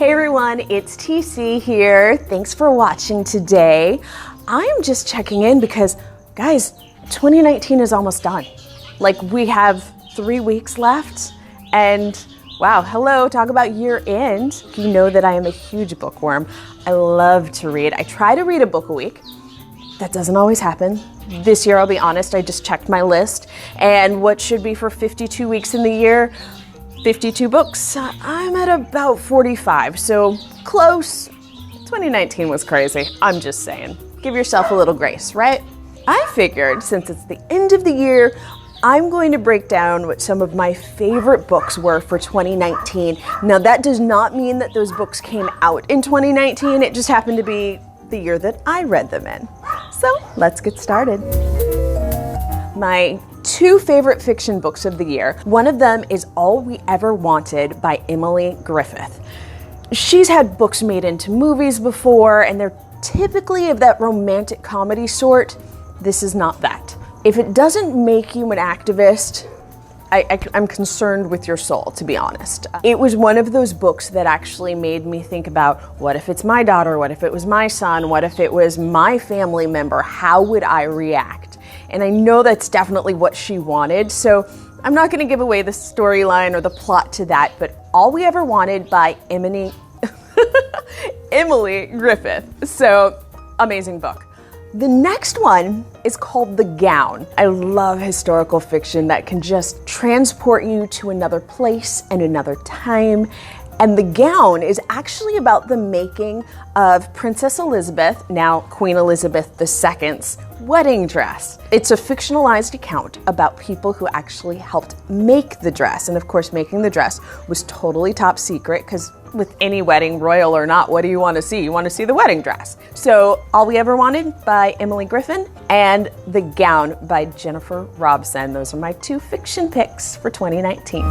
Hey everyone, it's TC here. Thanks for watching today. I'm just checking in because, guys, 2019 is almost done. Like, we have 3 weeks left, and wow, hello, talk about year end. You know that I am a huge bookworm. I love to read. I try to read a book a week. That doesn't always happen. This year, I'll be honest, I just checked my list, and what should be for 52 weeks in the year, 52 books, I'm at about 45, so close. 2019 was crazy, I'm just saying. Give yourself a little grace, right? I figured since it's the end of the year, I'm going to break down what some of my favorite books were for 2019. Now, that does not mean that those books came out in 2019, it just happened to be the year that I read them in. So let's get started. My 2 favorite fiction books of the year. One of them is All We Ever Wanted by Emily Griffith. She's had books made into movies before, and they're typically of that romantic comedy sort. This is not that. If it doesn't make you an activist, I'm concerned with your soul, to be honest. It was one of those books that actually made me think about, what if it's my daughter? What if it was my son? What if it was my family member? How would I react? And I know that's definitely what she wanted, so I'm not going to give away the storyline or the plot to that, but All We Ever Wanted by Emily Griffith. So, amazing book. The next one is called The Gown. I love historical fiction that can just transport you to another place and another time. And The Gown is actually about the making of Princess Elizabeth, now Queen Elizabeth II's, wedding dress. It's a fictionalized account about people who actually helped make the dress. And of course, making the dress was totally top secret, because with any wedding, royal or not, what do you want to see? You want to see the wedding dress. So All We Ever Wanted by Emily Griffith and The Gown by Jennifer Robson. Those are my 2 fiction picks for 2019.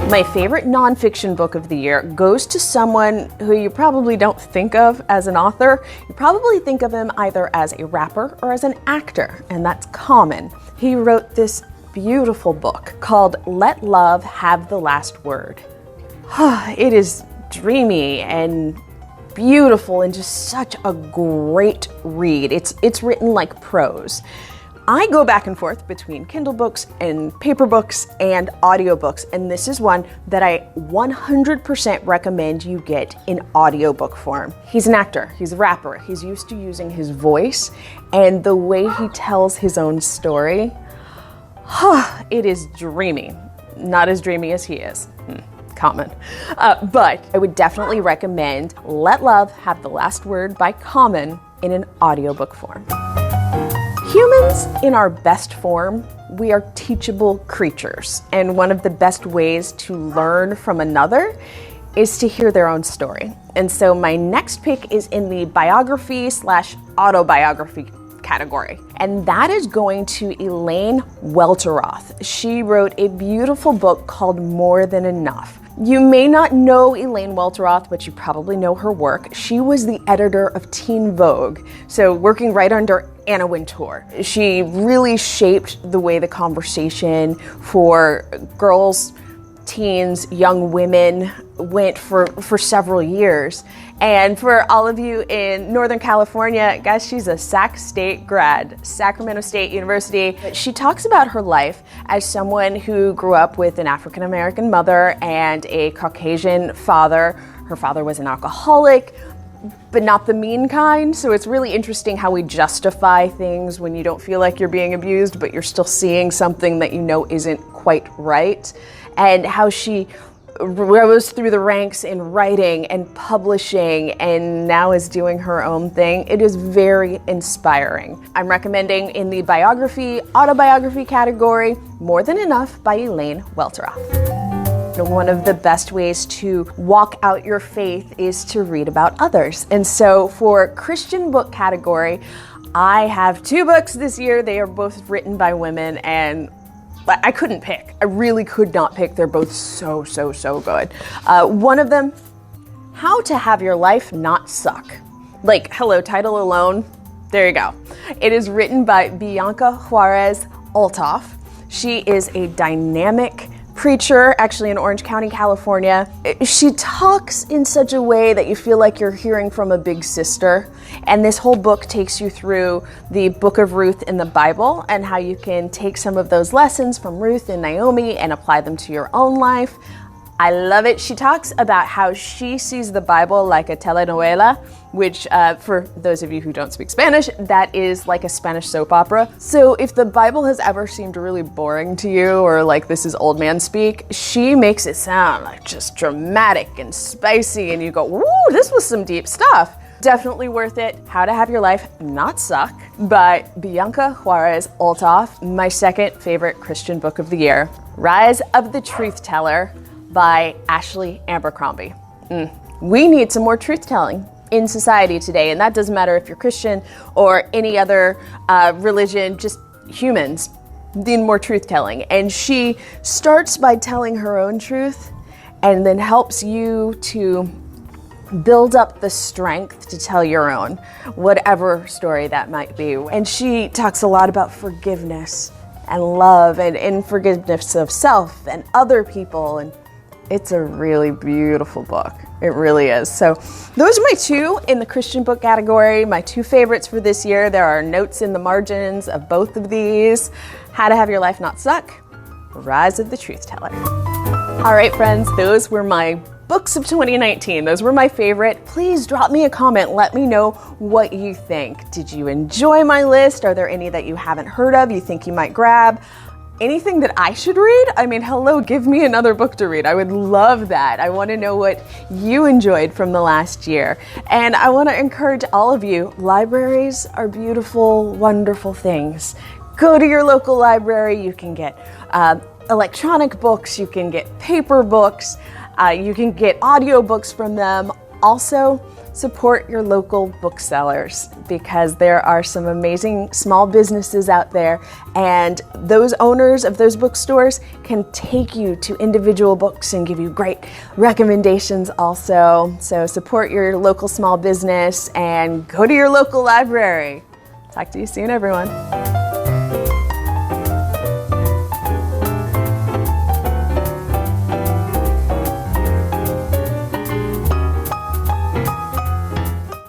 My favorite nonfiction book of the year goes to someone who you probably don't think of as an author. You probably think of him either as a rapper or as an actor, and that's Common. He wrote this beautiful book called Let Love Have the Last Word. It is dreamy and beautiful and just such a great read. It's written like prose. I go back and forth between Kindle books and paper books and audiobooks, and this is one that I 100% recommend you get in audiobook form. He's an actor, he's a rapper, he's used to using his voice, and the way he tells his own story, it is dreamy. Not as dreamy as he is. Common. But I would definitely recommend Let Love Have the Last Word by Common in an audiobook form. Humans in our best form, we are teachable creatures, and one of the best ways to learn from another is to hear their own story. And so my next pick is in the biography/autobiography category, and that is going to Elaine Welteroth. She wrote a beautiful book called More Than Enough. You may not know Elaine Welteroth, but you probably know her work. She was the editor of Teen Vogue, so working right under Anna Wintour. She really shaped the way the conversation for girls, teens, young women went for several years. And for all of you in Northern California, guys, she's a Sac State grad, Sacramento State University. She talks about her life as someone who grew up with an African-American mother and a Caucasian father. Her father was an alcoholic, but not the mean kind. So it's really interesting how we justify things when you don't feel like you're being abused, but you're still seeing something that you know isn't quite right. And how she rose through the ranks in writing and publishing and now is doing her own thing. It is very inspiring. I'm recommending in the biography, autobiography category, More Than Enough by Elaine Welteroth. One of the best ways to walk out your faith is to read about others. And so for Christian book category, I have 2 books this year. They are both written by women, and I couldn't pick. I really could not pick. They're both so good. One of them, How to Have Your Life Not Suck. Like, hello, title alone, there you go. It is written by Bianca Juarez Althoff. She is a dynamic preacher, actually in Orange County, California. She talks in such a way that you feel like you're hearing from a big sister. And this whole book takes you through the book of Ruth in the Bible and how you can take some of those lessons from Ruth and Naomi and apply them to your own life. I love it. She talks about how she sees the Bible like a telenovela, which for those of you who don't speak Spanish, that is like a Spanish soap opera. So if the Bible has ever seemed really boring to you or like this is old man speak, she makes it sound like just dramatic and spicy and you go, woo, this was some deep stuff. Definitely worth it. How to Have Your Life Not Suck by Bianca Juarez Olthoff, my second favorite Christian book of the year. Rise of the Truth Teller by Ashley Abercrombie. We need some more truth-telling in society today, and that doesn't matter if you're Christian or any other religion, just humans need more truth-telling. And she starts by telling her own truth and then helps you to build up the strength to tell your own, whatever story that might be. And she talks a lot about forgiveness and love and forgiveness of self and other people, and it's a really beautiful book. It really is. So those are my two in the Christian book category, my two favorites for this year. There are notes in the margins of both of these. How to Have Your Life Not Suck, Rise of the Truth Teller. All right, friends, those were my books of 2019. Those were my favorite. Please drop me a comment. Let me know what you think. Did you enjoy my list? Are there any that you haven't heard of you think you might grab? Anything that I should read? I mean, hello, give me another book to read. I would love that. I want to know what you enjoyed from the last year. And I want to encourage all of you, libraries are beautiful, wonderful things. Go to your local library. You can get electronic books, you can get paper books, you can get audiobooks from them. Also, support your local booksellers because there are some amazing small businesses out there, and those owners of those bookstores can take you to individual books and give you great recommendations also. So support your local small business and go to your local library. Talk to you soon, everyone.